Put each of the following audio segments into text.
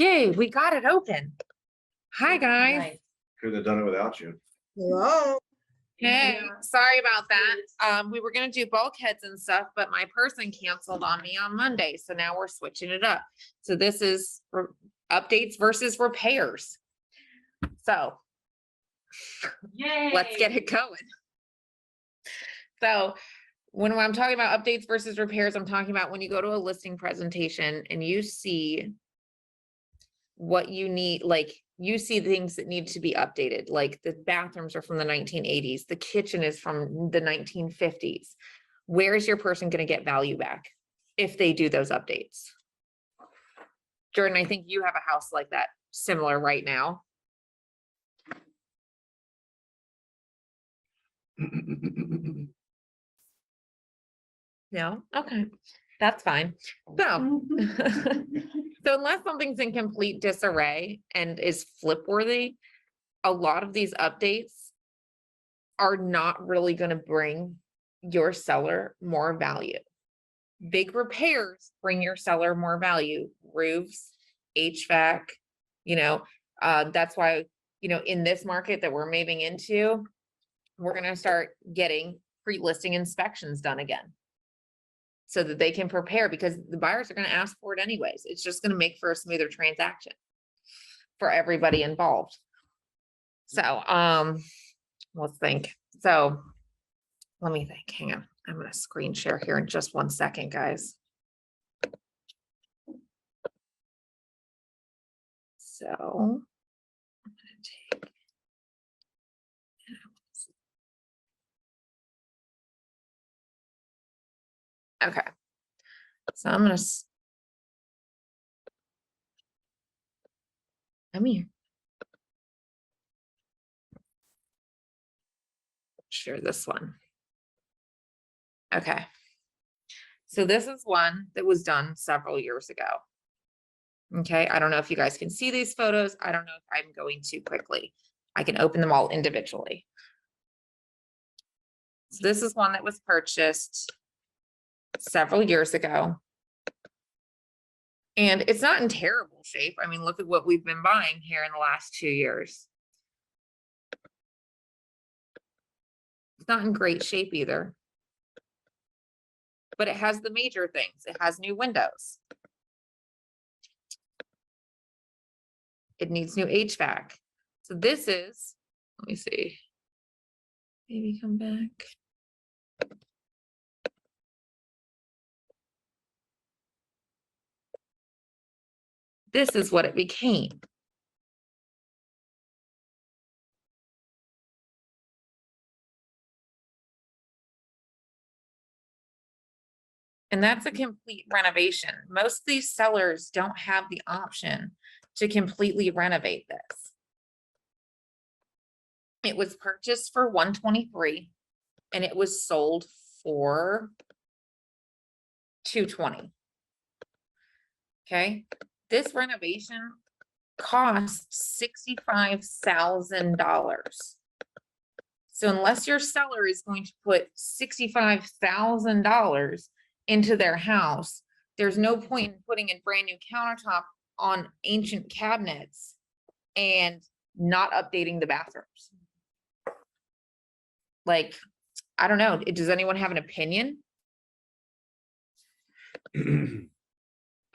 Yay, we got it open. Hi, guys. Nice. Couldn't have done it without you. Hello. Hey, sorry about that. We were gonna do bulkheads and stuff, but my person canceled on me on Monday, so now we're switching it up. So this is updates versus repairs. So Yay. let's get it going. So when I'm talking about updates versus repairs, I'm talking about when you go to a listing presentation and you see what you need, like you see things that need to be updated, like the bathrooms are from the 1980s, the kitchen is from the 1950s. Where is your person going to get value back if they do those updates? Jordan, I think you have a house like that, similar right now. No, okay, that's fine. So, so unless something's in complete disarray and is flip worthy, a lot of these updates are not really going to bring your seller more value. Big repairs bring your seller more value, roofs, HVAC, that's why, in this market that we're moving into, we're going to start getting pre-listing inspections done again, so that they can prepare, because the buyers are going to ask for it anyways. It's just going to make for a smoother transaction for everybody involved. So, let's think. So let me think, hang on. I'm going to screen share here in just 1 second, guys. So I'm going to take, okay. So I'm going to, come here. Share this one. Okay. So this is one that was done several years ago. Okay. I don't know if you guys can see these photos. I don't know if I'm going too quickly. I can open them all individually. So this is one that was purchased several years ago. And it's not in terrible shape. I mean, look at what we've been buying here in the last 2 years. It's not in great shape either. But it has the major things. It has new windows. It needs new HVAC. So this is, let me see. Maybe come back. This is what it became. And that's a complete renovation. Most of these sellers don't have the option to completely renovate this. It was purchased for $123 and it was sold for $220. Okay. This renovation costs $65,000. So unless your seller is going to put $65,000 into their house, there's no point in putting a brand new countertop on ancient cabinets and not updating the bathrooms. Like, I don't know. Does anyone have an opinion?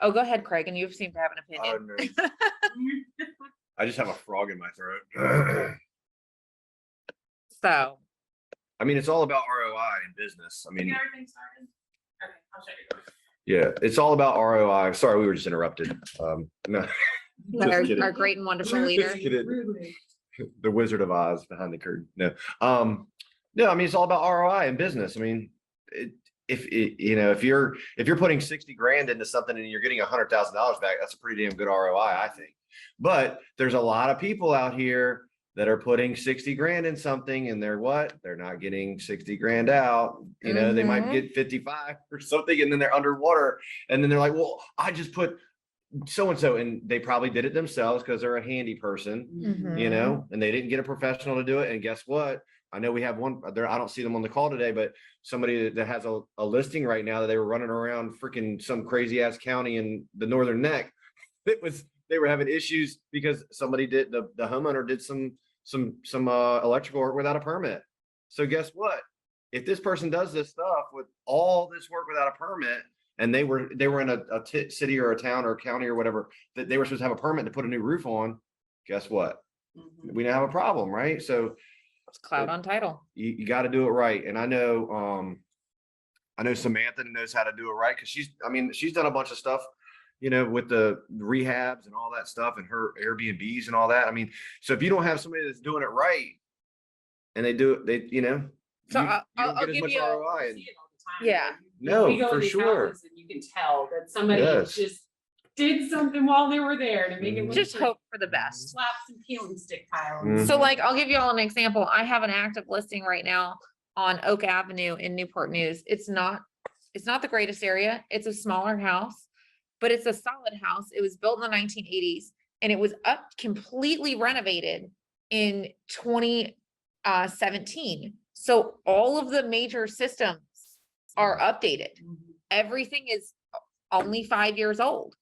Oh, go ahead, Craig, and you seem to have an opinion. Oh, no. I just have a frog in my throat. So, I mean, it's all about ROI in business. I mean, Everything started? Okay, I'll show you. yeah, it's all about ROI. Sorry, we were just interrupted. No, just kidding. our great and wonderful leader. Just kidding. The Wizard of Oz behind the curtain. No, no, I mean, it's all about ROI in business. I mean, if you're putting 60 grand into something and you're getting $100,000 back, that's a pretty damn good ROI, I think. But there's a lot of people out here that are putting 60 grand in something and they're not getting 60 grand out. They might get 55 or something and then they're underwater. And then they're like, well, I just put so-and-so, and they probably did it themselves because they're a handy person, and they didn't get a professional to do it. And guess what? I know we have one there. I don't see them on the call today, but somebody that has a listing right now that they were running around freaking some crazy ass county in the Northern Neck. It was they were having issues because somebody did, the homeowner did some electrical work without a permit. So guess what? If this person does this stuff with all this work without a permit, and they were in a city or a town or county or whatever, that they were supposed to have a permit to put a new roof on, guess what? Mhm. We now have a problem, right? So It's cloud on title. you got to do it right. And I know Samantha knows how to do it right, because she's done a bunch of stuff, with the rehabs and all that stuff, and her Airbnbs and all that. I mean, so if you don't have somebody that's doing it right, and they do it, So you I'll don't get as give much you a- ROI. I and- see it all the time. Yeah. No, We go for to these sure. houses and you can tell that somebody Yes. just did something while they were there to make it. look Just pretty. hope for the best. Slap some peeling stick tiles. Mhm. So like, I'll give you all an example. I have an active listing right now on Oak Avenue in Newport News. It's not the greatest area. It's a smaller house, but it's a solid house. It was built in the 1980s and it was completely renovated in 2017. So all of the major systems are updated. Mhm. Everything is only 5 years old.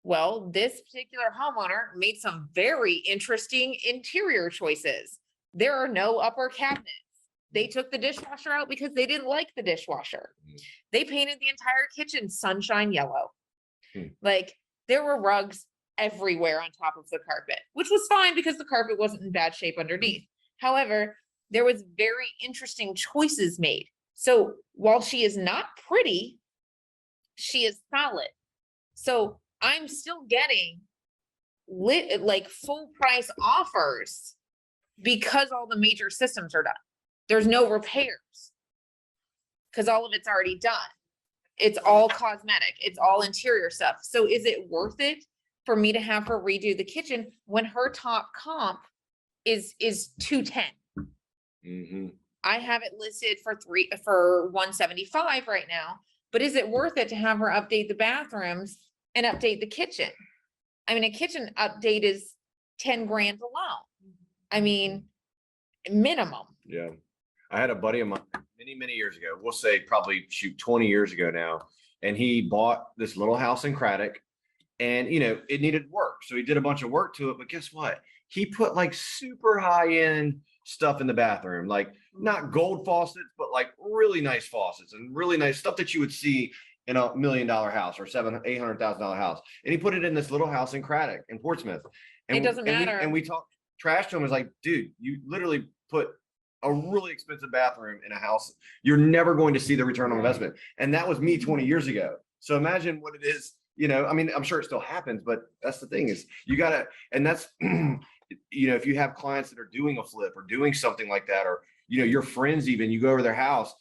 Well, this particular homeowner made some very interesting interior choices. There are no upper cabinets. They took the dishwasher out because they didn't like the dishwasher. Mm. They painted the entire kitchen sunshine yellow. Hmm. Like, there were rugs everywhere on top of the carpet, which was fine because the carpet wasn't in bad shape underneath. However, there was very interesting choices made. So while she is not pretty, she is solid. So I'm still getting like full price offers because all the major systems are done. There's no repairs because all of it's already done. It's all cosmetic. It's all interior stuff. So is it worth it for me to have her redo the kitchen when her top comp is 210? Mhm. I have it listed for 175 right now, but is it worth it to have her update the bathrooms and update the kitchen? I mean, a kitchen update is 10 grand alone. I mean, minimum. Yeah. I had a buddy of mine many years ago, we'll say probably 20 years ago now. And he bought this little house in Craddock, and it needed work. So he did a bunch of work to it, but guess what? He put like super high end stuff in the bathroom, like not gold faucets, but like really nice faucets and really nice stuff that you would see in $1 million house or $800,000 house. And he put it in this little house in Craddock in Portsmouth. And It doesn't matter. And we talked trash to him. Was like, dude, you literally put a really expensive bathroom in a house. You're never going to see the return on investment. And that was me 20 years ago. So imagine what it is, I mean, I'm sure it still happens, but that's the thing is you gotta, and that's, if you have clients that are doing a flip or doing something like that, or, your friends, even you go over their house,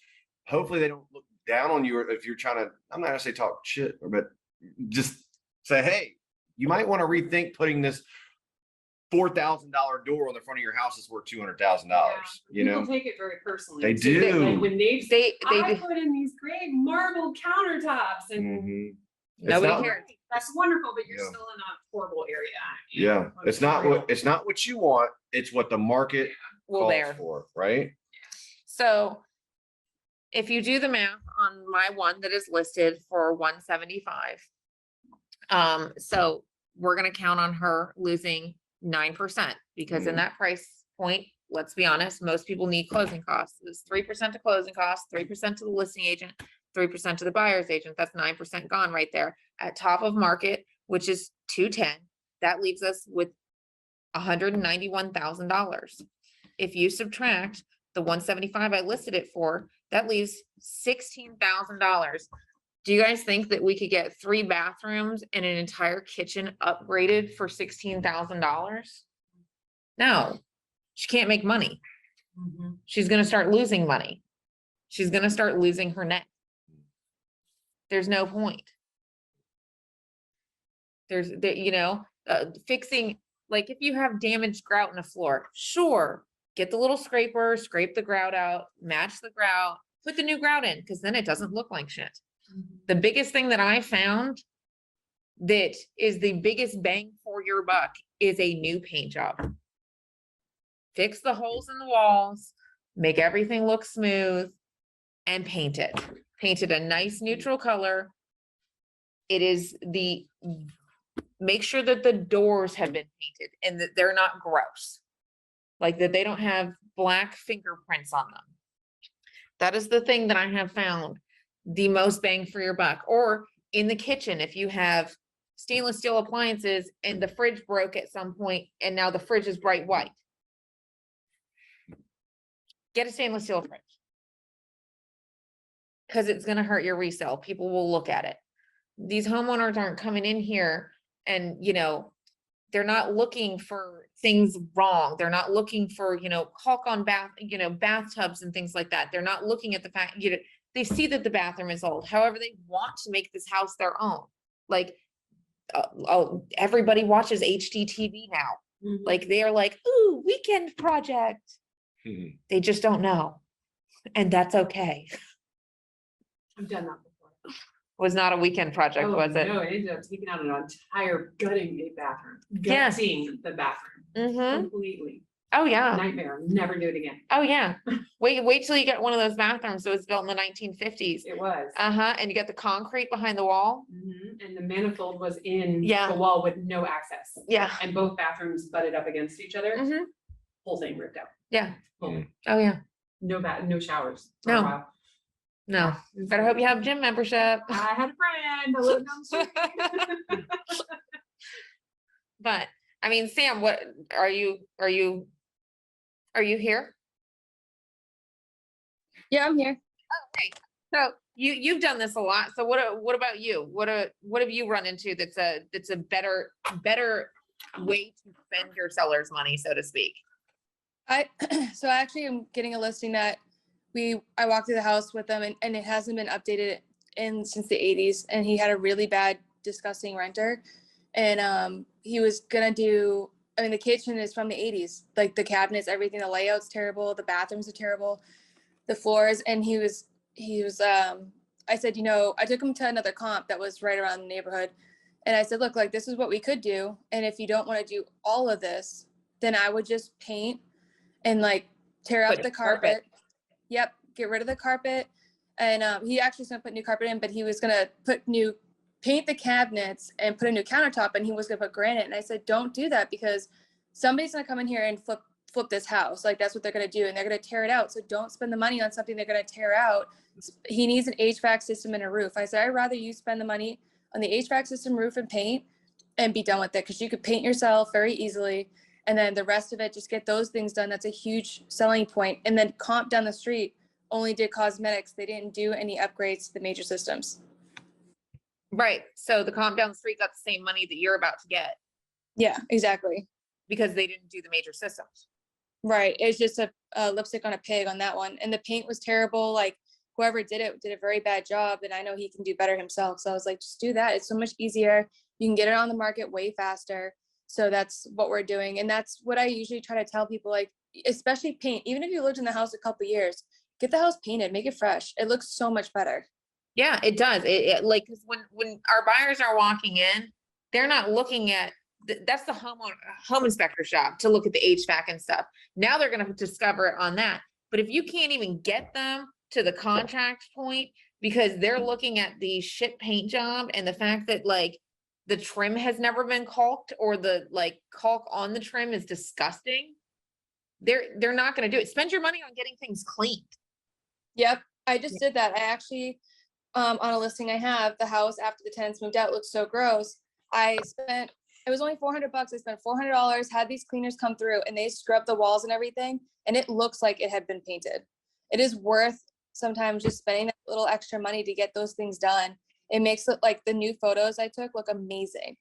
hopefully they don't look down on you. Or if you're trying to, I'm not gonna say talk shit, but just say, hey, you might want to rethink putting this $4,000 door on the front of your house is worth $200,000. People take it very personally. They too. do. Like when They I do. put in these great marble countertops and Mhm. Nobody not- cares. that's wonderful, but you're Yeah. still in a horrible area. Yeah, it's not what you want. It's what the market Well, calls there. for, right? So if you do the math on my one that is listed for 175, so we're gonna count on her losing 9% because in Mhm. that price point, let's be honest, most people need closing costs. It's 3% to closing costs, 3% to the listing agent, 3% to the buyer's agent. That's 9% gone right there. At top of market, which is 210, that leaves us with $191,000. If you subtract the 175 I listed it for, that leaves $16,000. Do you guys think that we could get 3 bathrooms and an entire kitchen upgraded for $16,000? No, she can't make money. Mhm. She's gonna start losing money. She's gonna start losing her net. There's no point. Fixing, like if you have damaged grout in a floor, sure, get the little scraper, scrape the grout out, match the grout, put the new grout in, because then it doesn't look like shit. The biggest thing that I found that is the biggest bang for your buck is a new paint job. Fix the holes in the walls, make everything look smooth, and paint it. Paint it a nice neutral color. It is the make sure that the doors have been painted and that they're not gross. Like that they don't have black fingerprints on them. That is the thing that I have found the most bang for your buck. Or in the kitchen, if you have stainless steel appliances and the fridge broke at some point and now the fridge is bright white. Get a stainless steel fridge. Because it's gonna hurt your resale. People will look at it. These homeowners aren't coming in here and, you know, they're not looking for things wrong. They're not looking for, you know, caulk on bathtubs and things like that. They're not looking at the fact, they see that the bathroom is old. However, they want to make this house their own. Like, everybody watches HGTV now. Mhm. Like, they are like, ooh, weekend project. Mhm. They just don't know. And that's okay. I've done that before. Was not a weekend project, Oh, was it? no, it ended up taking out an entire gutting a bathroom, Yeah. gutting the bathroom Mm-hmm. completely. Oh, yeah. Nightmare, never do it again. Oh, yeah. Wait till you get one of those bathrooms that was built in the 1950s. It was. Uh-huh. And you got the concrete behind the wall. Mhm, and the manifold was in Yeah. the wall with no access. Yeah. And both bathrooms butted up against each other, Mm-hmm. whole thing ripped out. Yeah. Fully. Oh, yeah. No showers. for a No. while. No. It was Better hope crazy. you have gym membership. I had a friend that lived down the street. But I mean, Sam, what are you here? Yeah, I'm here. So you've done this a lot. So what about you? What have you run into that's a better way to spend your seller's money, so to speak? So I actually am getting a listing that I walked through the house with them and it hasn't been updated since the 80s, and he had a really bad, disgusting renter. And he was gonna do, I mean, the kitchen is from the 80s, like the cabinets, everything, the layout's terrible, the bathrooms are terrible, the floors, and he was I said, I took him to another comp that was right around the neighborhood. And I said, look, like, this is what we could do. And if you don't want to do all of this, then I would just paint and like tear Put up the carpet. carpet. Yep. Get rid of the carpet. And he actually was going to put new carpet in, but he was going to paint the cabinets and put a new countertop, and he was going to put granite. And I said, don't do that, because somebody's going to come in here and flip this house. Like, that's what they're going to do. And they're going to tear it out. So don't spend the money on something they're going to tear out. He needs an HVAC system and a roof. I said, I'd rather you spend the money on the HVAC system, roof, and paint, and be done with it, because you could paint yourself very easily. And then the rest of it, just get those things done. That's a huge selling point. And then comp down the street only did cosmetics. They didn't do any upgrades to the major systems. Right. So the comp down the street got the same money that you're about to get Yeah, exactly. because they didn't do the major systems. Right. It's just a lipstick on a pig on that one. And the paint was terrible. Like, whoever did it did a very bad job. And I know he can do better himself. So I was like, just do that. It's so much easier. You can get it on the market way faster. So that's what we're doing. And that's what I usually try to tell people, like, especially paint. Even if you lived in the house a couple of years, get the house painted, make it fresh. It looks so much better. Yeah, it does. It like, 'cause when our buyers are walking in, they're not looking at, that's the home inspector shop to look at the HVAC and stuff. Now they're gonna discover it on that. But if you can't even get them to the contract point because they're looking at the shit paint job and the fact that like the trim has never been caulked, or the like caulk on the trim is disgusting, they're not gonna do it. Spend your money on getting things cleaned. Yep. I just did that. I actually, on a listing I have, the house after the tenants moved out looks so gross. It was only $400. I spent $400, had these cleaners come through, and they scrubbed the walls and everything, and it looks like it had been painted. It is worth sometimes just spending that little extra money to get those things done. It makes it, like, the new photos I took look amazing.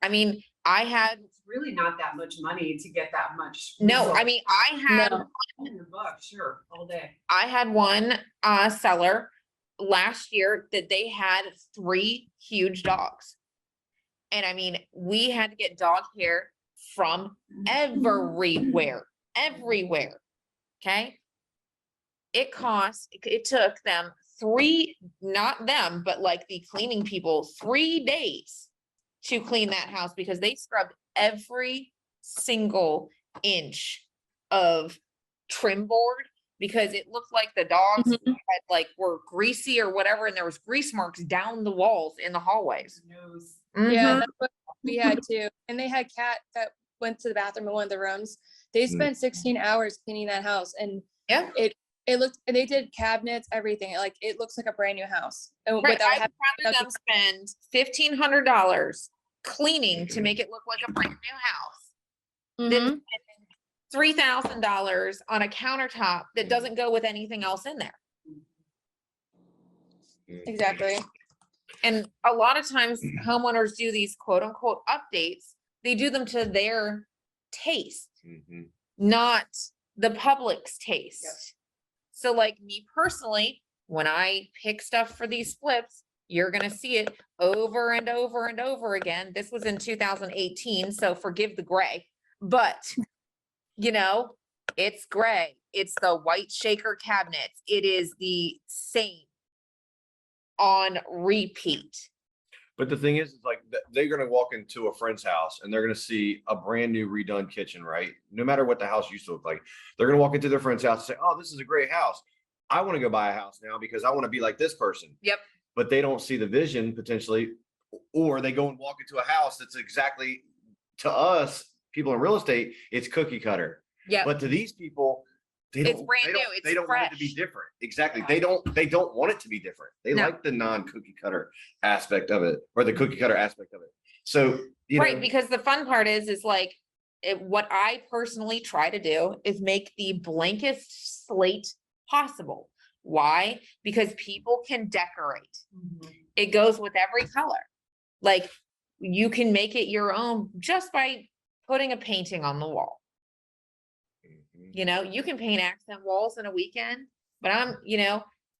I mean, I had, It's really not that much money to get that much. no, I result. mean, I had No. $100, sure, all day. I had one seller last year that they had 3 huge dogs. And I mean, we had to get dog hair from everywhere. Okay. It took them 3, not them, but like the cleaning people, 3 days to clean that house, because they scrubbed every single inch of trim board, because it looked like the dogs had like were greasy or whatever, and there was grease marks down the walls in the hallways. Nose. Yeah, Mhm. We had two, and they had cat that went to the bathroom in one of the rooms. They Mm. spent 16 hours cleaning that house, and Yeah. it looked, and they did cabinets, everything. Like it looks like a brand new house. And Right, without I'd having, rather them spend $1,500 cleaning to make it look like a brand new house than Mhm. spending $3,000 on a countertop that doesn't go with anything else in there. Exactly. And a lot of times homeowners do these quote unquote updates. They do them to their taste, Mhm. not the public's taste. So like me personally, when I pick stuff for these flips, you're gonna see it over and over and over again. This was in 2018, so forgive the gray, but you know, it's gray. It's the white shaker cabinets. It is the same on repeat. But the thing is like, they're gonna walk into a friend's house and they're gonna see a brand new redone kitchen, right? No matter what the house used to look like, they're gonna walk into their friend's house and say, oh, this is a great house. I wanna go buy a house now because I wanna be like this person. Yep. But they don't see the vision potentially, or they go and walk into a house that's exactly, to us, people in real estate, it's cookie cutter. Yeah. But to these people, they It's don't, brand they new, don't, it's they don't want it to be fresh. different. Exactly. They don't want it to be different. They No. like the non-cookie cutter aspect of it, or the cookie cutter aspect of it. So, you Right, know, because the fun part is like, what I personally try to do is make the blankest slate possible. Why? Because people can decorate. It goes with every color. Like, you can make it your own just by putting a painting on the wall. Mhm. You know, you can paint accent walls in a weekend, but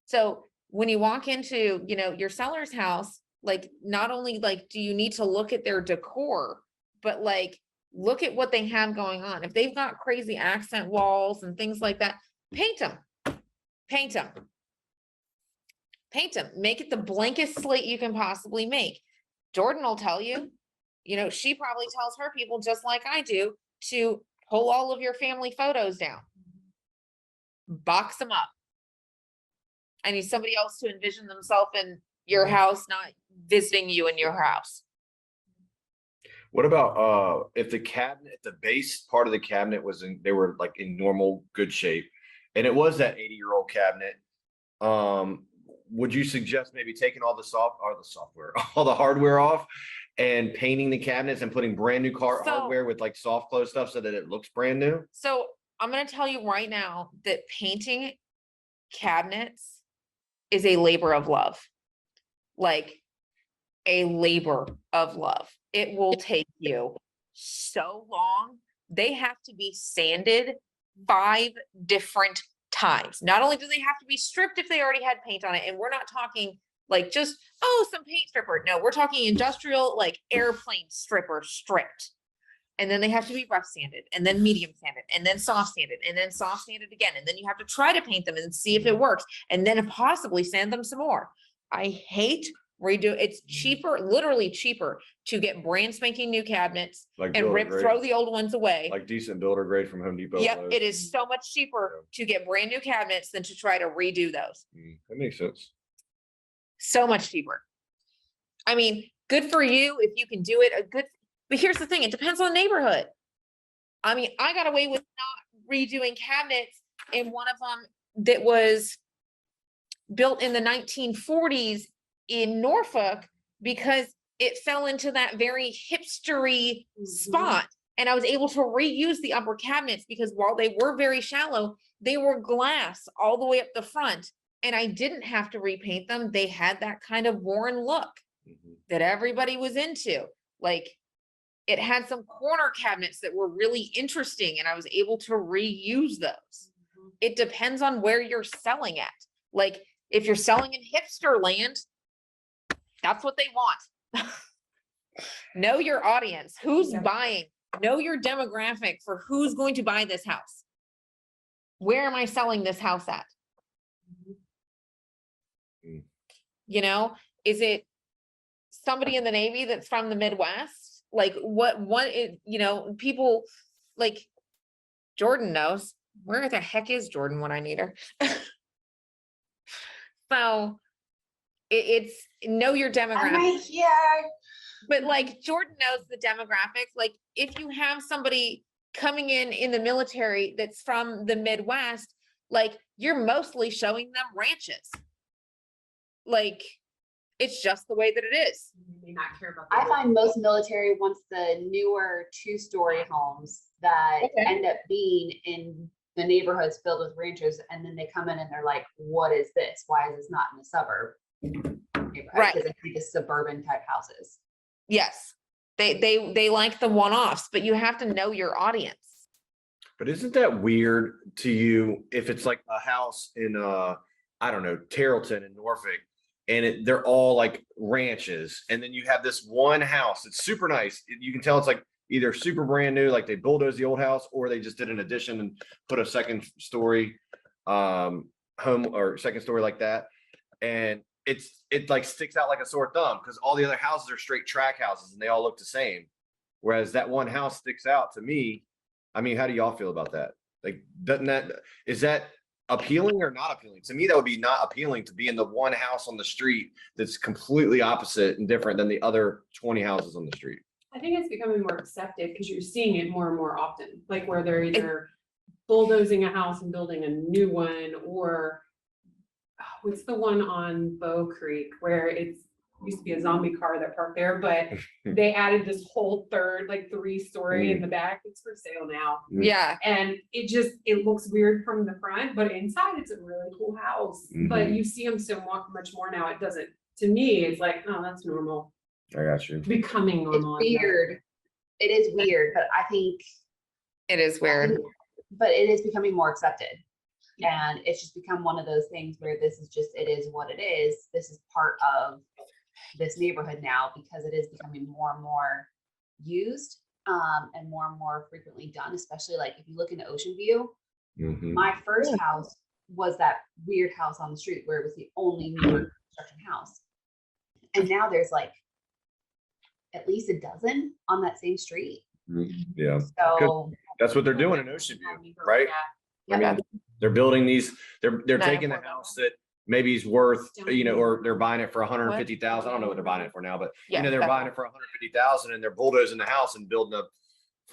so when you walk into, your seller's house, like, not only like, do you need to look at their decor, but like, look at what they have going on. If they've got crazy accent walls and things like that, paint them, paint them. Paint them, make it the blankest slate you can possibly make. Jordan will tell you, she probably tells her people just like I do to pull all of your family photos down, box them up. I need somebody else to envision themselves in your house, not visiting you in your house. What about if the cabinet, if the base part of the cabinet they were like in normal good shape, and it was that 80-year-old cabinet, would you suggest maybe taking all the software, all the hardware off and painting the cabinets and putting brand new hardware with like soft close stuff so that it looks brand new? So I'm gonna tell you right now that painting cabinets is a labor of love. Like a labor of love. It will take you so long. They have to be sanded 5 different times. Not only do they have to be stripped if they already had paint on it, and we're not talking like just, some paint stripper. No, we're talking industrial, like airplane stripper stripped. And then they have to be rough sanded, and then medium sanded, and then soft sanded, and then soft sanded again. And then you have to try to paint them and see if it works, and then possibly sand them some more. I hate it's cheaper, literally cheaper to get brand spanking new cabinets Like and builder grade, throw the old ones away. like decent builder grade from Home Depot. Yep, Lowe's. it is so much cheaper to get brand new cabinets than to try to redo those. That makes sense. So much cheaper. I mean, good for you if you can do it. But here's the thing, it depends on the neighborhood. I mean, I got away with not redoing cabinets in one of them that was built in the 1940s in Norfolk because it fell into that very hipstery spot. And I was able to reuse the upper cabinets because while they were very shallow, they were glass all the way up the front. And I didn't have to repaint them. They had that kind of worn look that everybody was into. Like, it had some corner cabinets that were really interesting and I was able to reuse those. It depends on where you're selling at. Like, if you're selling in hipster land, that's what they want. Know your audience, who's buying, know your demographic for who's going to buy this house. Where am I selling this house at? Is it somebody in the Navy that's from the Midwest? Like what is, people like Jordan knows where the heck is Jordan when I need her. So it's know your demographic. I'm right here. But like Jordan knows the demographics, like if you have somebody coming in the military that's from the Midwest, like you're mostly showing them ranches. Like, it's just the way that it is. You may not care about. I the- find most military wants the newer 2-story homes that Okay. end up being in the neighborhoods filled with ranchers, and then they come in and they're like, what is this? Why is this not in the suburb? Right. Because it's like a suburban type houses. Yes. They like the one-offs, but you have to know your audience. But isn't that weird to you if it's like a house in I don't know, Tarleton in Norfolk, and they're all like ranches, and then you have this one house that's super nice. You can tell it's like either super brand new, like they bulldozed the old house, or they just did an addition and put a second story home or second story like that. And it like sticks out like a sore thumb because all the other houses are straight track houses and they all look the same. Whereas that one house sticks out to me. I mean, how do y'all feel about that? Like, is that appealing or not appealing? To me, that would be not appealing to be in the one house on the street that's completely opposite and different than the other 20 houses on the street. I think it's becoming more accepted because you're seeing it more and more often, like where they're either bulldozing a house and building a new one, or what's the one on Bow Creek where it's used to be a zombie car that parked there, but they added this whole third, like 3-story in the back. It's for sale now. Yeah. And it looks weird from the front, but inside it's a really cool house. But you see them so much more now. It doesn't, to me, it's like, oh, that's normal. I got you. Becoming It's normal. I guess. weird. It is weird, but I think, It is weird. but it is becoming more accepted. And it's just become one of those things where this is just, it is what it is. This is part of this neighborhood now because it is becoming more and more used and more frequently done, especially like if you look into Ocean View. My first house was that weird house on the street where it was the only newer construction house. And now there's like at least a dozen on that same street. Yeah, So that's what they're doing in Ocean View, right? I yeah, mean, they're building these, they're Not taking the affordable. house that maybe is worth, or they're buying it for 150,000. I don't know what they're buying it for now, but Yeah. they're buying it for 150,000 and they're bulldozing the house and building a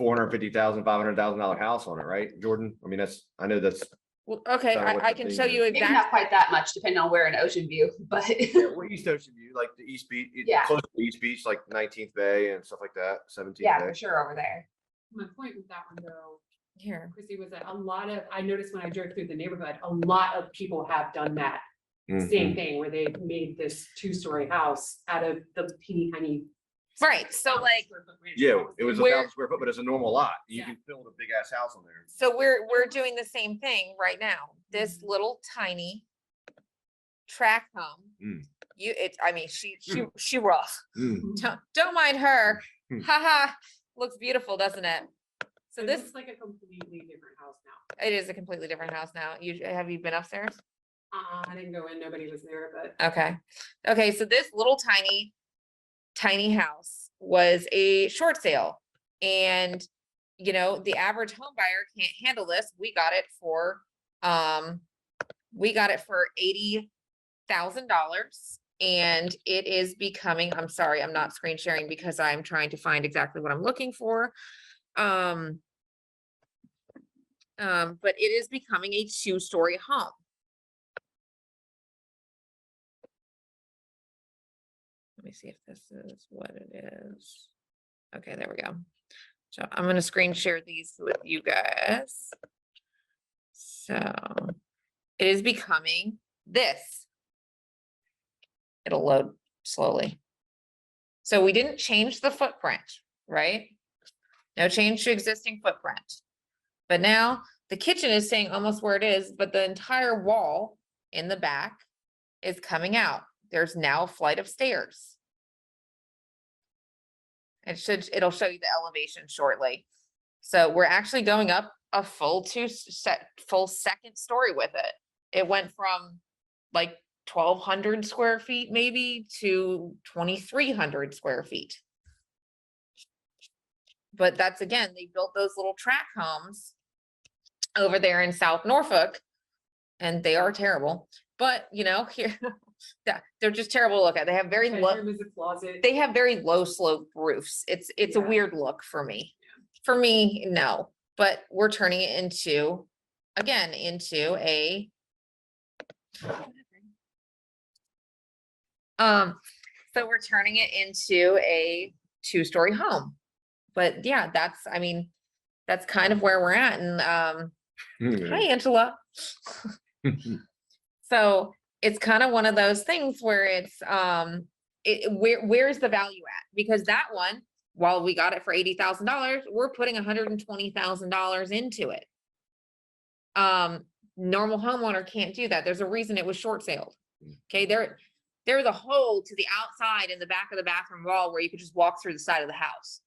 $450,000, $500,000 house on it, right, Jordan? I mean, I know that's Well, okay, Sorry, what I the can thing show is. you maybe not exactly. quite that much, depending on where in Ocean View, but we're East Ocean View, like the East Beach, Yeah. close to the East Beach, like 19th Bay and stuff like that, 17th yeah, Bay. for sure over there. My point with that one though, Here. Chrissy, was that I noticed when I drove through the neighborhood, a lot of people have done that Mhm. same thing where they made this 2-story house out of the teeny tiny. Right, so like, Yeah, it was Where- 1,000 square foot, but it's a normal lot. You Yeah. can build a big ass house on there. so we're doing the same thing right now. This little tiny track home. Mm. I mean, she rough. Mm. Don't mind her. Hmm. Haha, looks beautiful, doesn't it? So It this, looks like a completely different house now. it is a completely different house now. Have you been upstairs? I didn't go in, nobody was there, but Okay. Okay, so this little tiny house was a short sale. And, the average home buyer can't handle this. We got it for $80,000. And it is becoming, I'm sorry, I'm not screen sharing because I'm trying to find exactly what I'm looking for. But it is becoming a 2-story home. Let me see if this is what it is. Okay, there we go. So I'm gonna screen share these with you guys. So it is becoming this. It'll load slowly. So we didn't change the footprint, right? No change to existing footprint. But now the kitchen is staying almost where it is, but the entire wall in the back is coming out. There's now a flight of stairs. It'll show you the elevation shortly. So we're actually going up a full second story with it. It went from like 1,200 square feet maybe to 2,300 square feet. But that's again, they built those little track homes over there in South Norfolk, and they are terrible. But here, They're just terrible to look at. They have very low, Bedroom is a closet. they have very low slope roofs. It's a Yeah. weird look for me. For me, no, but we're turning it into, again, into a. So we're turning it into a 2-story home. But yeah, that's, I mean, that's kind of where we're at, and, hi, Angela. So it's kind of one of those things where it's, where's the value at? Because that one, while we got it for $80,000, we're putting $120,000 into it. Normal homeowner can't do that. There's a reason it was short saled. Okay, there's a hole to the outside in the back of the bathroom wall where you could just walk through the side of the house.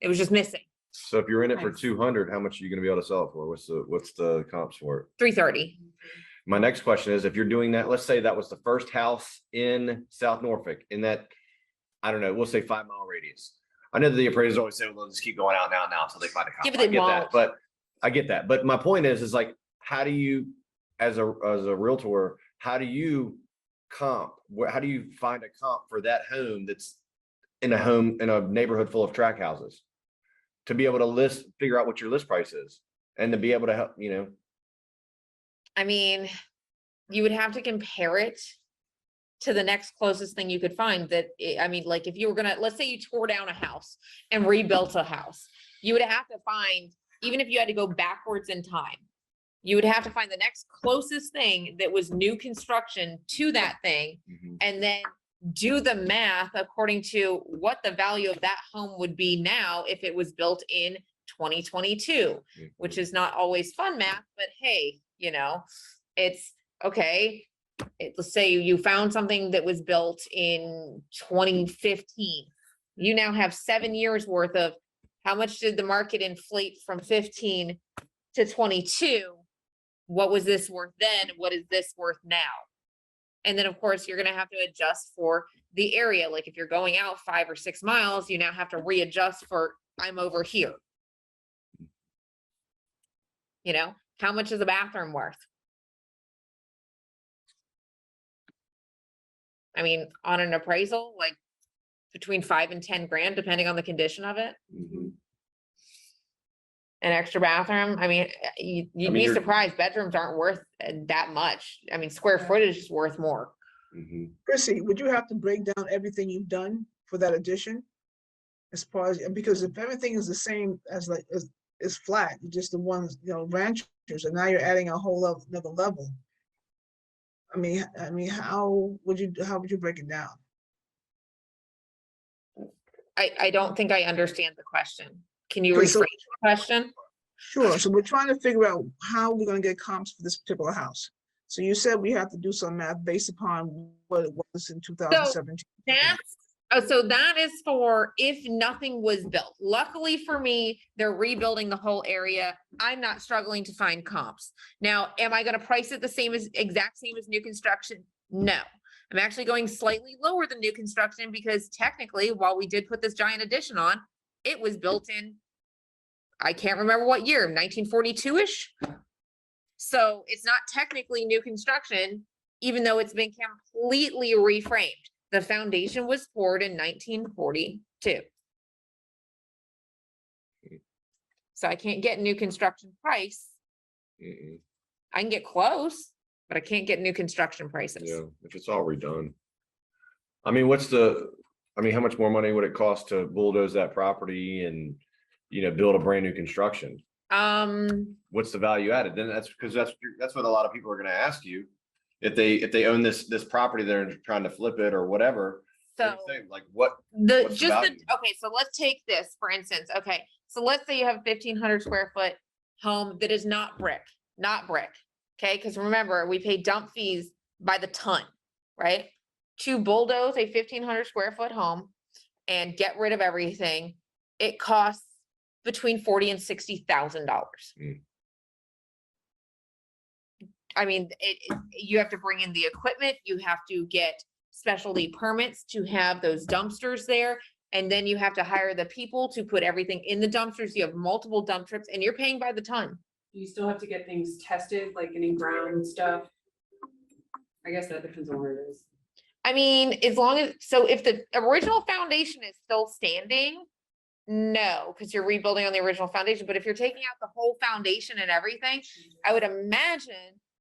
It was just missing. So if you're in it for Nice. 200, how much are you gonna be able to sell it for? What's the comps for it? 330. My next question is, if you're doing that, let's say that was the first house in South Norfolk in that, I don't know, we'll say 5-mile radius. I know that the appraisers always say, well, they'll just keep going out now until they find a Yeah, comp. but I they get that, won't. but I get that. But my point is like, how do you, as a realtor, how do you comp? How do you find a comp for that home that's in a neighborhood full of track houses? To be able to figure out what your list price is and to be able to help, I mean, you would have to compare it to the next closest thing you could find that, I mean, like if you were gonna, let's say you tore down a house and rebuilt a house, you would have to find, even if you had to go backwards in time, you would have to find the next closest thing that was new construction to that thing, and then do the math according to what the value of that home would be now if it was built in 2022, which is not always fun math, but hey, it's okay. Let's say you found something that was built in 2015. You now have 7 years worth of how much did the market inflate from 15 to 22? What was this worth then? What is this worth now? And then, of course, you're going to have to adjust for the area. Like if you're going out 5 or 6 miles, you now have to readjust for I'm over here. How much is a bathroom worth? I mean, on an appraisal, like between 5 and 10 grand, depending on the condition of it. An extra bathroom. I mean, you'd mean, be you're- surprised. Bedrooms aren't worth that much. I mean, square footage is worth more. Chrissy, would you have to break down everything you've done for that addition? As far as, because if everything is the same as like, is flat, just the ones, ranchers, and now you're adding a whole another level. I mean, how would you break it down? I don't think I understand the question. Can you Okay, rephrase so- the question? Sure, so we're trying to figure out how we're gonna get comps for this particular house. So you said we have to do some math based upon what it was in 2017. So that is for if nothing was built. Luckily for me, they're rebuilding the whole area. I'm not struggling to find comps. Now, am I gonna price it the exact same as new construction? No. I'm actually going slightly lower than new construction because technically, while we did put this giant addition on, it was built in, I can't remember what year, 1942-ish? So it's not technically new construction, even though it's been completely reframed. The foundation was poured in 1942. So I can't get new construction price. I can get close, but I can't get new construction prices. Yeah, if it's all redone. I mean, how much more money would it cost to bulldoze that property and, build a brand new construction? What's the value added? Then that's what a lot of people are gonna ask you. If they own this property, they're trying to flip it or whatever. So Like what? the, what's the just the, value? okay, so let's take this, for instance, okay, so let's say you have 1,500 square foot home that is not brick, okay, because remember, we pay dump fees by the ton, right? To bulldoze a 1,500 square foot home and get rid of everything, it costs between $40,000 and $60,000. I mean, you have to bring in the equipment, you have to get specialty permits to have those dumpsters there. And then you have to hire the people to put everything in the dumpsters. You have multiple dump trips and you're paying by the ton. You still have to get things tested, like any ground stuff. I guess that depends on where it is. I mean, as long as, so if the original foundation is still standing, no, because you're rebuilding on the original foundation, but if you're taking out the whole foundation and everything, I would imagine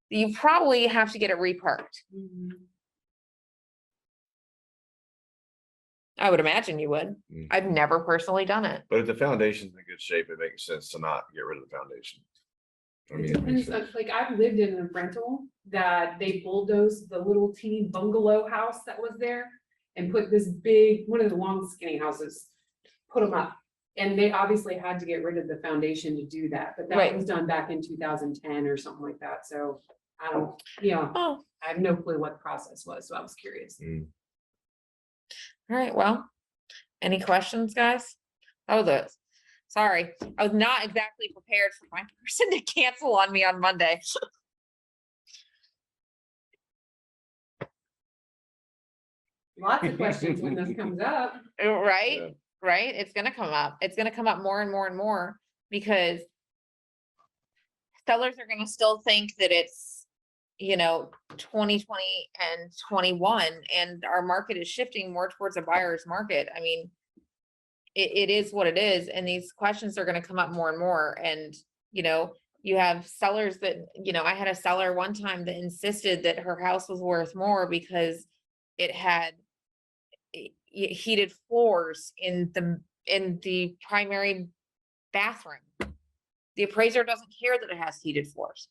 that you probably have to get it reparked. Mhm. I would imagine you would. Mm. I've never personally done it. But if the foundation's in good shape, it makes sense to not get rid of the foundation. I It mean, it makes depends on- sense. like I've lived in a rental that they bulldozed the little teeny bungalow house that was there and put this big, one of the long skinny houses, put them up. And they obviously had to get rid of the foundation to do that, but that Right. was done back in 2010 or something like that. So I don't, you know, Oh, I have no clue what the process was, so I was curious. Mm. all right, well, any questions, guys? Oh, sorry, I was not exactly prepared for my person to cancel on me on Monday. Lots of questions when this comes up. Right? Yeah. Right? It's gonna come up. It's gonna come up more and more and more because sellers are gonna still think that it's, 2020 and 21, and our market is shifting more towards a buyer's market. I mean, it is what it is, and these questions are gonna come up more and more, and, you have sellers that, I had a seller one time that insisted that her house was worth more because it had heated floors in the primary bathroom. The appraiser doesn't care that it has heated floors.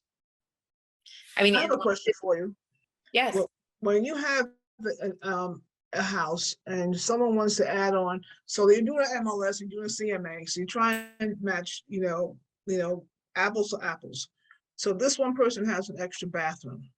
I mean, I have a unless question for you. yes, Well, when you have a house and someone wants to add on, so they're doing an MLS and doing a CMA, so you try and match, apples to apples. So this one person has an extra bathroom.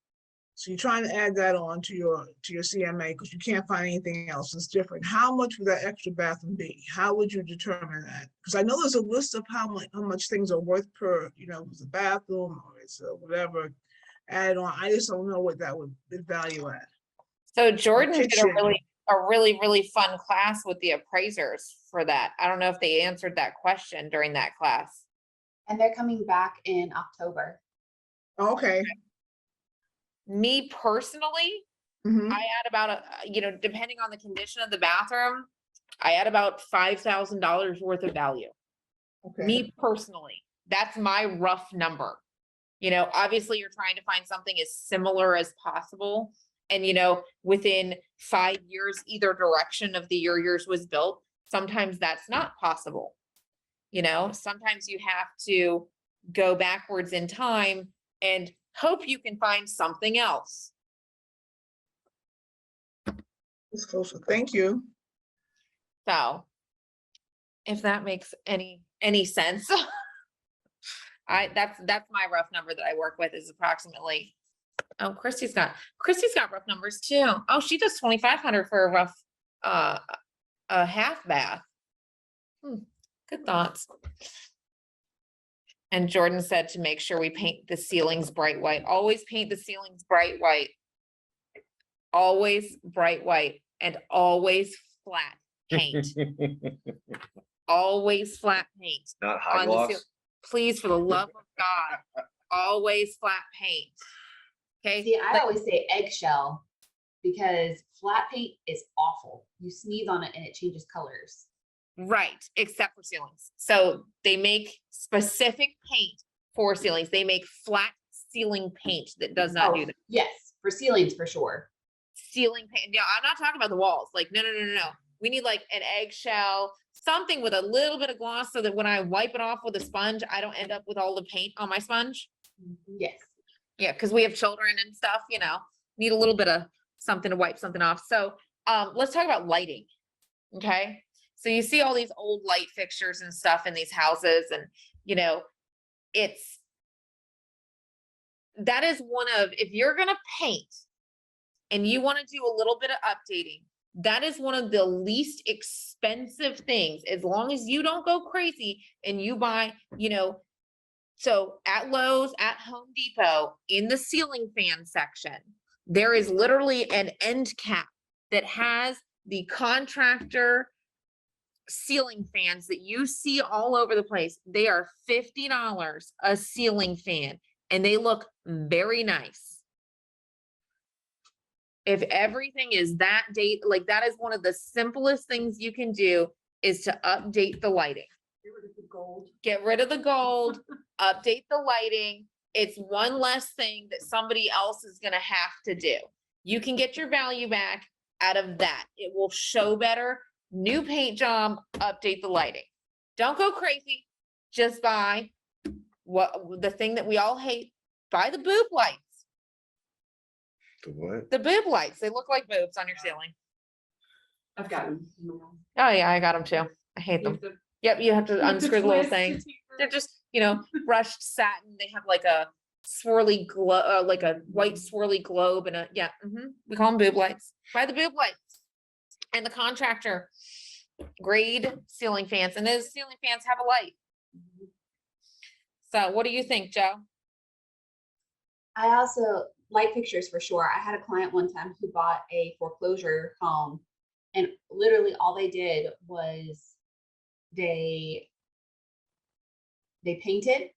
So you're trying to add that on to your CMA because you can't find anything else that's different. How much would that extra bathroom be? How would you determine that? Because I know there's a list of how much things are worth per, it's a bathroom or it's a whatever add on. I just don't know what that would value at. so Jordan did a kitchen. really fun class with the appraisers for that. I don't know if they answered that question during that class. And they're coming back in October. Okay. Me personally, Mhm. I add about depending on the condition of the bathroom, I add about $5,000 worth of value. Okay. Me personally, that's my rough number. Obviously you're trying to find something as similar as possible. And, within 5 years, either direction of the year yours was built, sometimes that's not possible. Sometimes you have to go backwards in time and hope you can find something else. It's closer. Thank you. So if that makes any sense. That's my rough number that I work with is approximately, oh, Christy's got rough numbers too. Oh, she does 2,500 for a rough, a half bath. Good thoughts. And Jordan said to make sure we paint the ceilings bright white. Always paint the ceilings bright white. Always bright white and always flat paint. Always flat paint. Not high on the gloss. ceil- Please, for the love of God, always flat paint. Okay, See, I always say eggshell because flat paint is awful. You sneeze on it and it changes colors. right, except for ceilings. So they make specific paint for ceilings. They make flat ceiling paint that does not do Oh, that. yes, for ceilings for sure. Ceiling paint. Yeah, I'm not talking about the walls. Like, no. We need like an eggshell, something with a little bit of gloss so that when I wipe it off with a sponge, I don't end up with all the paint on my sponge. Yes. Yeah, because we have children and stuff, need a little bit of something to wipe something off. So let's talk about lighting. Okay. So you see all these old light fixtures and stuff in these houses, and that is one of, if you're gonna paint and you want to do a little bit of updating, that is one of the least expensive things, as long as you don't go crazy and you buy, so at Lowe's, at Home Depot, in the ceiling fan section, there is literally an end cap that has the contractor ceiling fans that you see all over the place. They are $50 a ceiling fan and they look very nice. If everything is that date, like that is one of the simplest things you can do is to update the lighting. Get rid of the gold. Get rid of the gold, update the lighting. It's one less thing that somebody else is gonna have to do. You can get your value back out of that. It will show better. New paint job, update the lighting. Don't go crazy. Just buy the thing that we all hate. Buy the boob lights. The what? The boob lights. They look like boobs on your ceiling. I've gotten. Oh yeah, I got them too. I hate them. Yep, you have to unscrew the little thing. They're just, brushed satin. They have like a swirly glow, like a white swirly globe and we call them boob lights. Buy the boob lights. And the contractor grade ceiling fans, and those ceiling fans have a light. So what do you think, Joe? I also light fixtures for sure. I had a client one time who bought a foreclosure home, and literally all they did was they painted,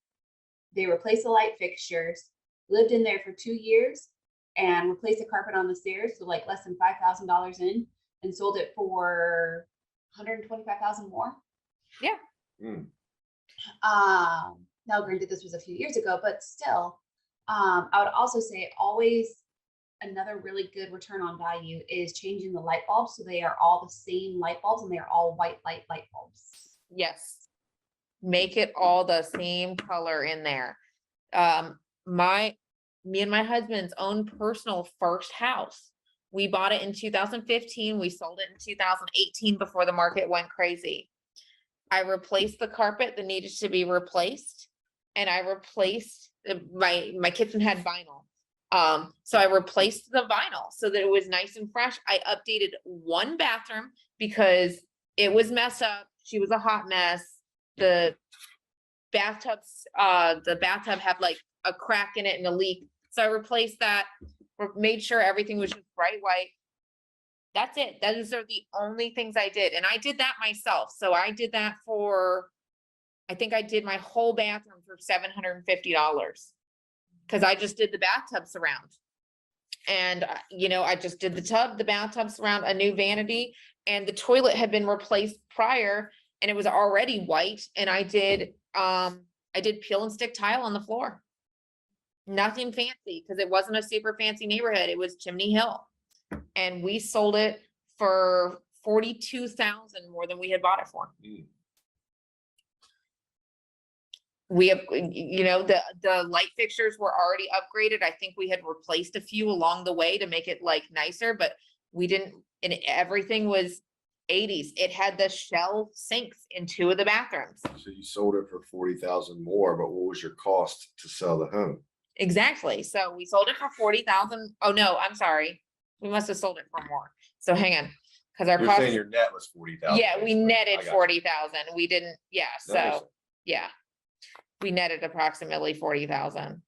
they replaced the light fixtures, lived in there for 2 years, and replaced the carpet on the stairs, so like less than $5,000 in, and sold it for 125,000 more. Yeah. Mm. Now granted, this was a few years ago, but still, I would also say always another really good return on value is changing the light bulbs so they are all the same light bulbs and they are all white light bulbs. Yes. Make it all the same color in there. Me and my husband's own personal first house. We bought it in 2015. We sold it in 2018 before the market went crazy. I replaced the carpet that needed to be replaced. And I replaced my kitchen had vinyl. So I replaced the vinyl so that it was nice and fresh. I updated one bathroom because it was messed up. She was a hot mess. The bathtub had like a crack in it and a leak. So I replaced that, made sure everything was just bright white. That's it. Those are the only things I did. And I did that myself. So I did that I think I did my whole bathroom for $750 because I just did the bathtub surround. And, I just did the bathtub surround, a new vanity, and the toilet had been replaced prior and it was already white. And I did peel and stick tile on the floor. Nothing fancy because it wasn't a super fancy neighborhood. It was Chimney Hill. And we sold it for $42,000 more than we had bought it for. Mm. We have, the light fixtures were already upgraded. I think we had replaced a few along the way to make it like nicer, but we didn't, and everything was 80s. It had the shell sinks in 2 of the bathrooms. So you sold it for 40,000 more, but what was your cost to sell the home? Exactly. So we sold it for 40,000. Oh no, I'm sorry. We must have sold it for more. So hang on. Cause our You're cost, saying your net was 40,000. yeah, we netted I got you. 40,000. We didn't, yeah. That makes So yeah, we netted approximately 40,000.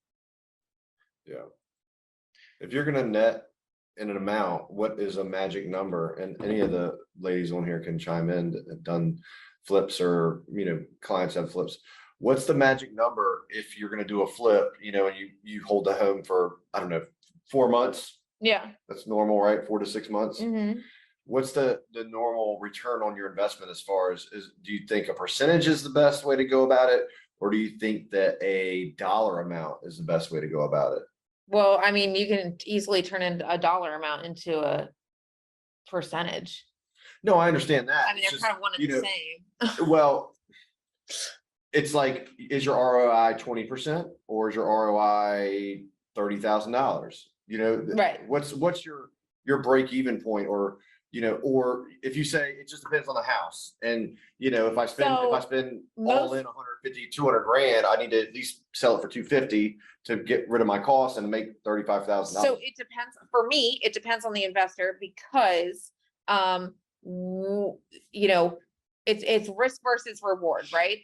Yeah. If you're gonna net in an amount, what is a magic number? And any of the ladies on here can chime in that have done flips or, clients have flips. What's the magic number if you're gonna do a flip, and you hold the home for, I don't know, 4 months? Yeah. That's normal, right? 4 to 6 months. Mhm. What's the normal return on your investment as far as, do you think a percentage is the best way to go about it? Or do you think that a dollar amount is the best way to go about it? Well, I mean, you can easily turn into a dollar amount into a percentage. No, I understand that. I mean, It's they're just, kind of one and the same. well, it's like, is your ROI 20% or is your ROI $30,000? Right. What's your break even point, or or if you say it just depends on the house, and if I spend all most- in 150, 200 grand, I need to at least sell it for 250 to get rid of my costs and make $35,000. So it depends, for me, it depends on the investor because, it's risk versus reward, right?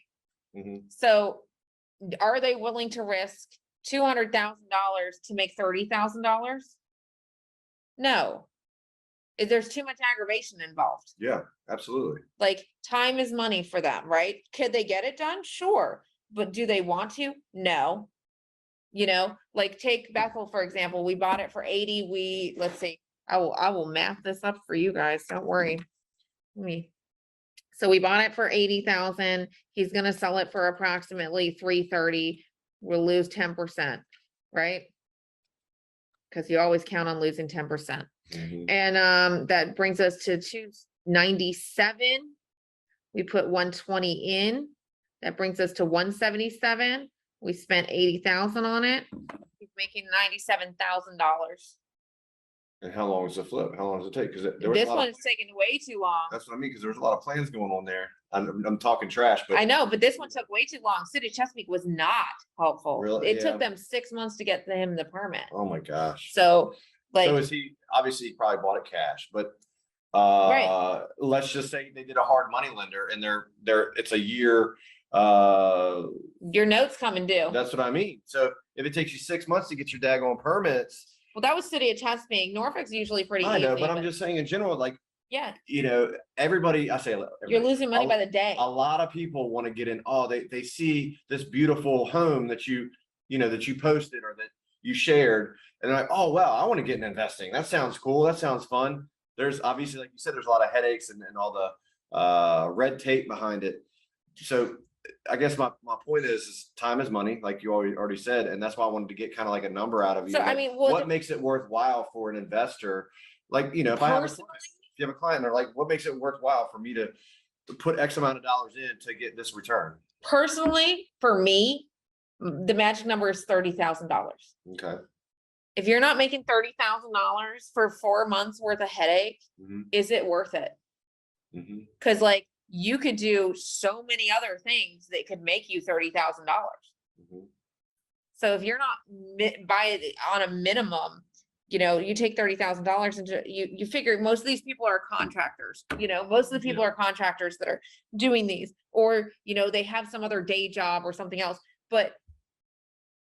Mhm. So are they willing to risk $200,000 to make $30,000? No. There's too much aggravation involved. Yeah, absolutely. Like time is money for them, right? Could they get it done? Sure. But do they want to? No. Like take Bethel, for example, we bought it for 80. Let's see, I will map this up for you guys, don't worry. So we bought it for 80,000, he's gonna sell it for approximately 330, we'll lose 10%, right? Cause you always count on losing 10%. Mhm. And that brings us to 297. We put 120 in, that brings us to 177. We spent 80,000 on it. He's making $97,000. And how long is the flip? How long does it take? Cause there was a This lot of, one's taking way too long. that's what I mean, cause there's a lot of plans going on there. I'm talking trash, I but know, but this one took way too long. City of Chesapeake was not helpful. Really? It Yeah. took them 6 months to get him the permit. oh my gosh. So So like, is he, obviously he probably bought it cash, but Right. let's just say they did a hard money lender and it's a year, your notes coming due. that's what I mean. So if it takes you 6 months to get your daggone permits, Well, that was City of Chesapeake. Norfolk's usually pretty I easy. know, but I'm just saying in general, like, Yeah, everybody, I say, you're everybody, losing money by the day. a lot of people want to get in, they see this beautiful home that that you posted or that you shared. And they're like, oh, wow, I want to get in investing. That sounds cool. That sounds fun. There's obviously, like you said, there's a lot of headaches and all the red tape behind it. So I guess my point is time is money, like you already said. And that's why I wanted to get kind of like a number out of you. So, I like, mean, well, what makes it worthwhile for an investor? Like, if I have a Personally- client, if you have a client, they're like, what makes it worthwhile for me to put X amount of dollars in to get this return? personally, for me, the magic number is $30,000. Okay. If you're not making $30,000 for 4 months worth of headache, Mhm, is it worth it? mhm. Cause like you could do so many other things that could make you $30,000. Mhm. So if you're not on a minimum, you take $30,000 into, you figure most of these people are contractors, most of the people are contractors that are doing these, or, they have some other day job or something else, but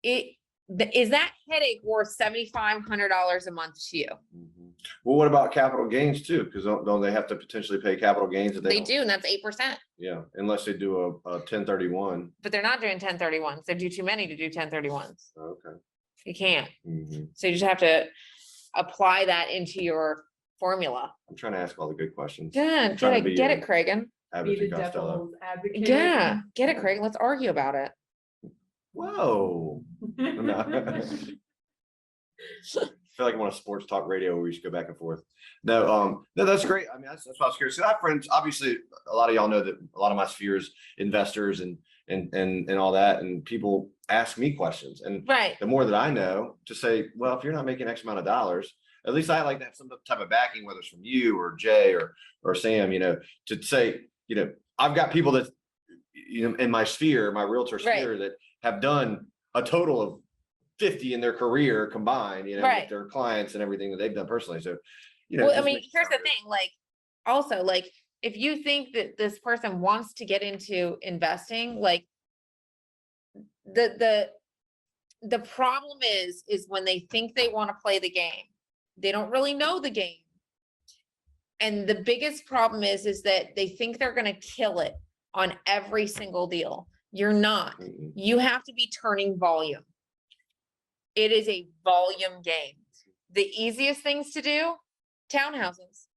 is that headache worth $7,500 a month to you? Mhm. Well, what about capital gains too? Because don't they have to potentially pay capital gains if They don't- do, and that's 8%, Yeah, unless they do a 1031. but they're not doing 1031s. They do too many to do 1031s. Okay. You can't. Mhm. So you just have to apply that into your formula. I'm trying to ask all the good questions. Yeah, I'm trying to be get your it, Cragen. Be Abbott the and Costello. devil's advocate. Yeah, get it, Craig. Let's argue about it. Whoa. No. I feel like I'm on a sports talk radio where we just go back and forth. No, that's great. I mean, that's why I was curious. So I have friends, obviously, a lot of y'all know that a lot of my sphere is investors and all that, and people ask me questions. And Right. the more that I know, to say, well, if you're not making X amount of dollars, at least I like to have some type of backing, whether it's from you or Jay or Sam, to say, I've got people that, in my sphere, my realtor Right. sphere, that have done a total of 50 in their career combined, Right. with their clients and everything that they've done personally. So, Well, I just mean, make here's the sure- thing, like, also, like, if you think that this person wants to get into investing, like, the problem is when they think they want to play the game, they don't really know the game. And the biggest problem is that they think they're gonna kill it on every single deal. You're not. Mhm. You have to be turning volume. It is a volume game. The easiest things to do, townhouses.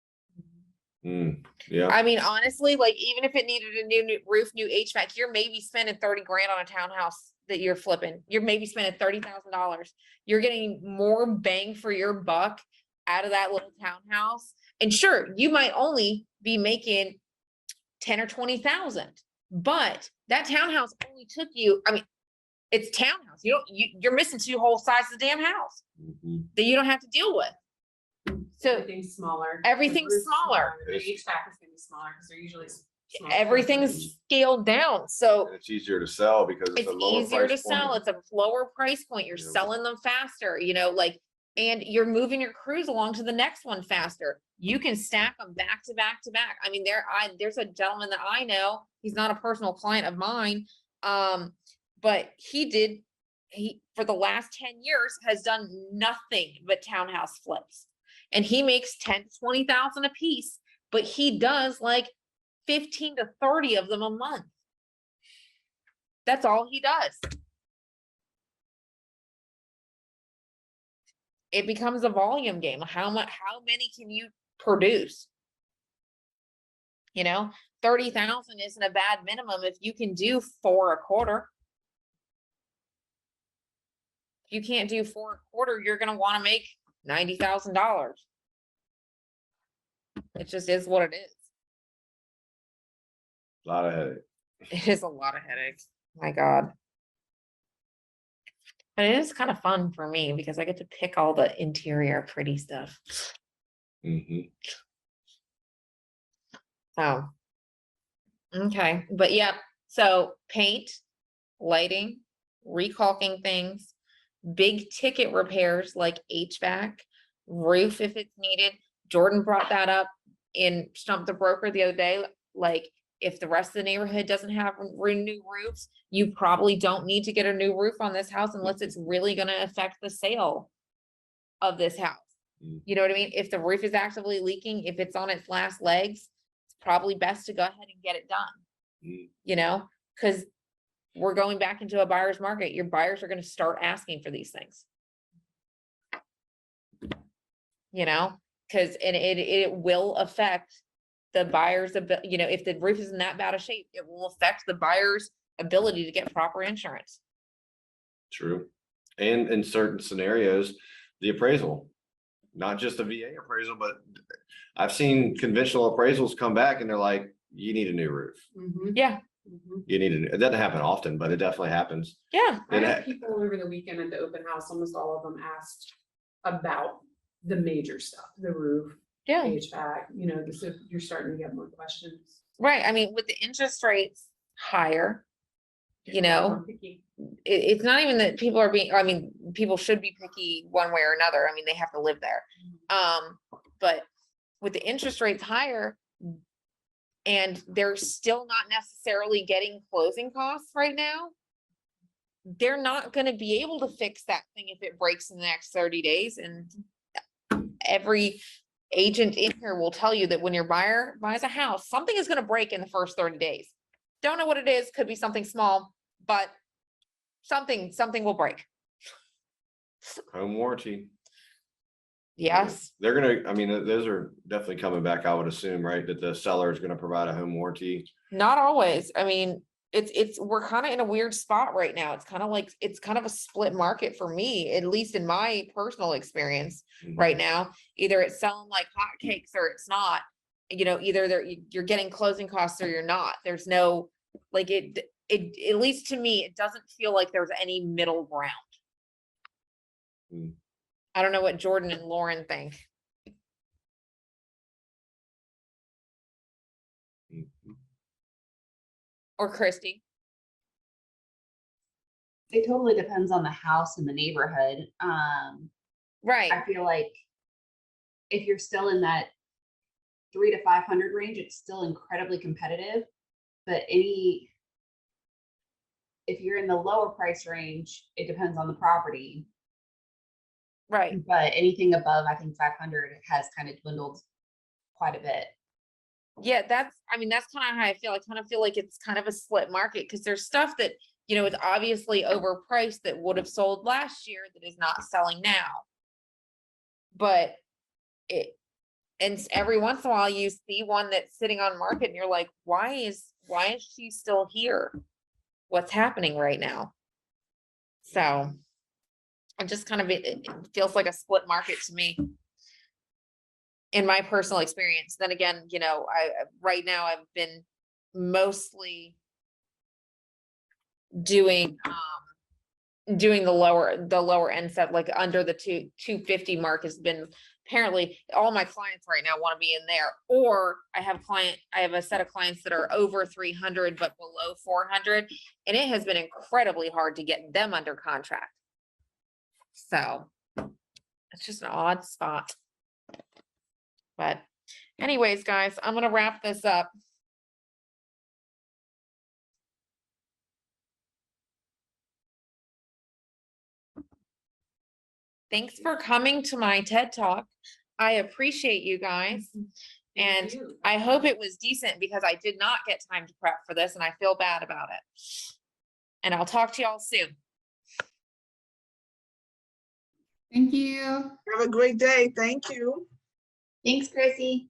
Yeah. I mean, honestly, like, even if it needed a new roof, new HVAC, you're maybe spending 30 grand on a townhouse that you're flipping. You're maybe spending $30,000. You're getting more bang for your buck out of that little townhouse. And sure, you might only be making 10 or 20,000, but that townhouse only took you, I mean, it's townhouse. You're missing 2 whole sides of the damn house Mhm. that you don't have to deal with. So Everything's smaller. the Everything's roof's smaller. The HVAC is gonna be smaller because they're usually. small everything's systems. scaled down. So And it's easier to sell because it's it's a lower easier to price point. sell. It's a lower price point. You're Yeah. selling them faster, like, and you're moving your crews along to the next one faster. You can stack them back to back to back. I mean, there's a gentleman that I know, he's not a personal client of mine. But he for the last 10 years has done nothing but townhouse flips. And he makes 10 to 20,000 a piece, but he does like 15 to 30 of them a month. That's all he does. it becomes a volume game. How many can you produce? You know, 30,000 isn't a bad minimum if you can do 4 a quarter. If you can't do 4 a quarter, you're gonna wanna make $90,000. It just is what it is. A lot of headache. It is a lot of headaches. My God. But it is kind of fun for me because I get to pick all the interior pretty stuff. Mhm. So. Okay, but yeah, so paint, lighting, recalking things, big ticket repairs like HVAC, roof if it's needed. Jordan brought that up in Stump the Broker the other day, like if the rest of the neighborhood doesn't have new roofs, you probably don't need to get a new roof on this house unless it's really gonna affect the sale of this house. Mm. You know what I mean? If the roof is actively leaking, if it's on its last legs, it's probably best to go ahead and get it done. Mm. You know, cause we're going back into a buyer's market. Your buyers are gonna start asking for these things. You know, cause it will affect the buyer's, you know, if the roof is in that bad of shape, it will affect the buyer's ability to get proper insurance. True. And in certain scenarios, the appraisal, not just a VA appraisal, but I've seen conventional appraisals come back and they're like, you need a new roof. Yeah, You need it doesn't happen often, but it definitely happens. yeah, I It had ha- people over the weekend at the open house, almost all of them asked about the major stuff, the roof, yeah, HVAC, you know, so you're starting to get more questions. right. I mean, with the interest rates higher, you know, More picky. it's not even that people are being, I mean, people should be picky one way or another. I mean, they have to live there. But with the interest rates higher and they're still not necessarily getting closing costs right now, they're not gonna be able to fix that thing if it breaks in the next 30 days. And every agent in here will tell you that when your buyer buys a house, something is gonna break in the first 30 days. Don't know what it is, could be something small, but something will break. Home warranty. Yes, They're gonna, I mean, those are definitely coming back, I would assume, right? That the seller is gonna provide a home warranty. not always. I mean, we're kind of in a weird spot right now. It's kind of like, it's kind of a split market for me, at least in my personal experience right now. Either it's selling like hotcakes or it's not. You know, either you're getting closing costs or you're not. There's no, like it, at least to me, it doesn't feel like there's any middle ground. Mm. I don't know what Jordan and Lauren think. Mhm. Or Christy. It totally depends on the house and the neighborhood. Right. I feel like if you're still in that 300 to 500 range, it's still incredibly competitive. But if you're in the lower price range, it depends on the property. Right. But anything above, I think 500 has kind of dwindled quite a bit. Yeah, that's kind of how I feel. I kind of feel like it's kind of a split market because there's stuff that, you know, it's obviously overpriced that would have sold last year that is not selling now. But every once in a while you see one that's sitting on market and you're like, why is she still here? What's happening right now? So it just kind of, it feels like a split market to me. In my personal experience. Then again, you know, right now I've been mostly doing the lower end stuff, like under the 250 mark has been, apparently all my clients right now want to be in there. Or I have a set of clients that are over 300 but below 400, and it has been incredibly hard to get them under contract. So it's just an odd spot. But anyways, guys, I'm gonna wrap this up. Thanks for coming to my TED Talk. I appreciate you guys. And you. I hope it was decent because I did not get time to prep for this and I feel bad about it. And I'll talk to y'all soon. Thank you. Have a great day. Thank you. Thanks, Chrissy.